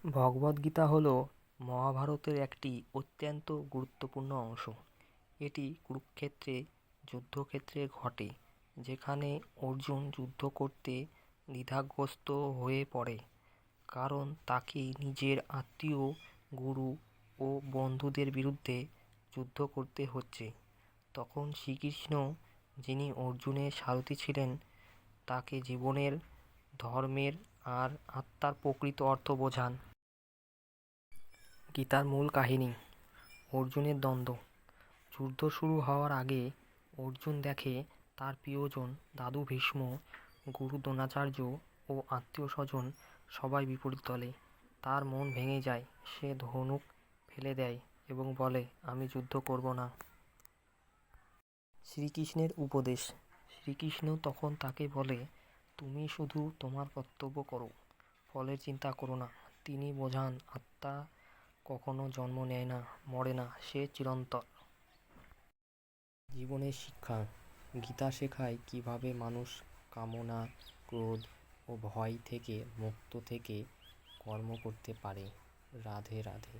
ভগবদ্গীতা হল মহাভারতের একটি অত্যন্ত গুরুত্বপূর্ণ অংশ। এটি কুরুক্ষেত্রে যুদ্ধক্ষেত্রে ঘটে, যেখানে অর্জুন যুদ্ধ করতে দ্বিধাগ্রস্ত হয়ে পড়ে, কারণ তাকে নিজের আত্মীয়, গুরু ও বন্ধুদের বিরুদ্ধে যুদ্ধ করতে হচ্ছে। তখন শ্রীকৃষ্ণ, যিনি অর্জুনের সারথি ছিলেন, তাকে জীবনের, ধর্মের আর আত্মার প্রকৃত অর্থ বোঝান। গীতার মূল কাহিনী: অর্জুনের দ্বন্দ্ব। যুদ্ধ শুরু হওয়ার আগে অর্জুন দেখে তার প্রিয়জন দাদু ভীষ্ম, গুরু দ্রোণাচার্য ও আত্মীয়-স্বজন সবাই বিপরীত দলে। তার মন ভেঙে যায়। সে ধনুক ফেলে দেয় এবং বলে, আমি যুদ্ধ করব না। শ্রীকৃষ্ণের উপদেশ: শ্রীকৃষ্ণ তখন তাকে বলে, তুমি শুধু তোমার কর্তব্য করো, ফলের চিন্তা করো না। তিনি বোঝান, আত্মা কখনো জন্ম নেয় না, মরে না, সে চিরন্তন। জীবনের শিক্ষা: গীতা শেখায় কিভাবে মানুষ কামনা, ক্রোধ ও ভয় থেকে মুক্ত থেকে কর্ম করতে পারে। রাধে রাধে।